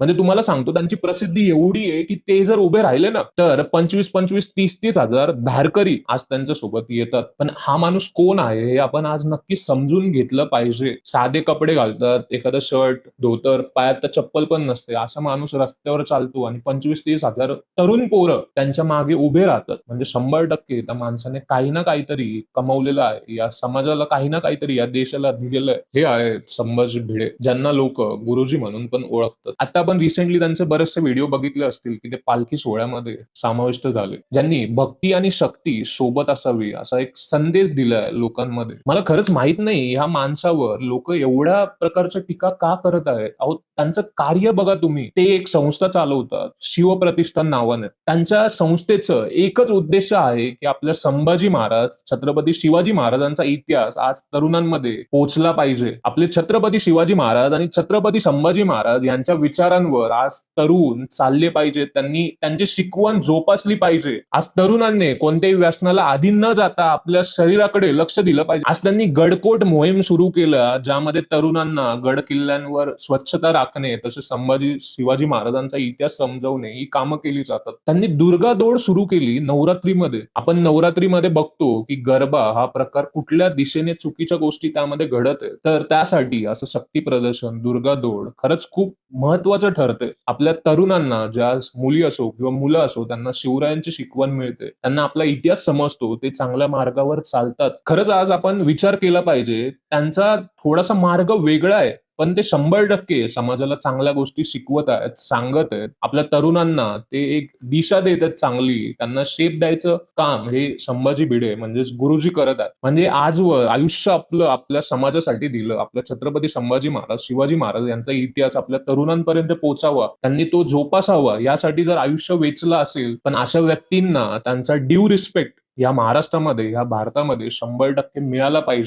म्हणजे तुम्हाला सांगतो त्यांची प्रसिद्धी एवढी आहे की ते जर उभे राहिले ना तर 25-25, 30-30 हजार धारकरी आज त्यांच्या सोबत येतात. पण हा माणूस कोण आहे हे आपण आज नक्की समजून घेतलं पाहिजे. साधे कपडे घालतात, एखादं शर्ट, धोतर, पायात तर चप्पल पण नसते. असा माणूस रस्त्यावर चालतो आणि 25-30 हजार तरुण पोरं त्यांच्या मागे उभे राहतात. म्हणजे 100% त्या माणसाने काही ना काहीतरी कमवलेलं आहे. या समाजाला काही ना काहीतरी या देशाला दिलेलं आहे. हे आहेत संभाजी भिडे, ज्यांना लोक गुरुजी म्हणून पण ओळखतात. आता आपण रिसेंटली त्यांचे बरेचसे व्हिडिओ बघितले असतील की ते पालखी सोहळ्यामध्ये समाविष्ट झाले, ज्यांनी भक्ती आणि शक्ती सोबत असावी असा एक संदेश दिलाय लोकांमध्ये. मला खरंच माहित नाही ह्या माणसावर लोक एवढ्या प्रकारच्या टीका का करत आहेत. अहो, त्यांचं कार्य बघा तुम्ही. ते एक संस्था चालवतात शिवप्रतिष्ठान नावाने. त्यांच्या संस्थेचं एकच उद्देश आहे की आपल्या संभाजी महाराज, छत्रपती शिवाजी महाराजांचा इतिहास आज तरुणांमध्ये पोहोचला पाहिजे. आपले छत्रपती शिवाजी महाराज आणि छत्रपती संभाजी महाराज यांच्या विचारांवर आज तरुण चालले पाहिजे. त्यांनी त्यांची शिकवण जोपासली पाहिजे. आज तरुणांनी कोणत्याही व्यसनाला अधीन न जाता आपल्या शरीराकडे लक्ष दिलं पाहिजे. आज त्यांनी गडकोट मोहीम सुरू केलं, ज्यामध्ये तरुणांना गड किल्ल्यांवर स्वच्छता राखणे, तसेच संभाजी शिवाजी महाराजांचा इतिहास समजवणे ही कामं केली जातात. त्यांनी दुर्गा दौड सुरू केली नवरात्रीमध्ये. आपण नवरात्रीमध्ये बघतो की गरबा हा प्रकार कुठल्या दिशेने चुकीच्या गोष्टी त्यामध्ये घडत आहे. तर त्यासाठी असं शक्ती प्रदर्शन, दुर्गा दौड खरंच खूप महत्वाचं ठरते. आपल्या तरुणांना, ज्या मुली असो किंवा मुलं असो, त्यांना शिवरायांची शिकवण मिळते, त्यांना आपला इतिहास समजतो, ते चांगल्या मार्गावर चालतात. खरंच आज आपण विचार केला पाहिजे. त्यांचा थोडासा मार्ग वेगळा आहे, पण ते 100% समाजाला चांगल्या गोष्टी शिकवत आहेत, सांगत आहेत. आपल्या तरुणांना ते एक दिशा देत आहेत चांगली. त्यांना शेप द्यायचं काम हे संभाजी भिडे म्हणजेच गुरुजी करत आहेत. म्हणजे आजवर आयुष्य आपलं आपल्या समाजासाठी दिलं. आपल्या छत्रपती संभाजी महाराज, शिवाजी महाराज यांचा इतिहास आपल्या तरुणांपर्यंत पोहोचावा, त्यांनी तो जोपासावा यासाठी जर आयुष्य वेचलं असेल, पण अशा व्यक्तींना त्यांचा ड्यू रिस्पेक्ट या महाराष्ट्रामध्ये, या भारतामध्ये 100% मिळाला पाहिजे.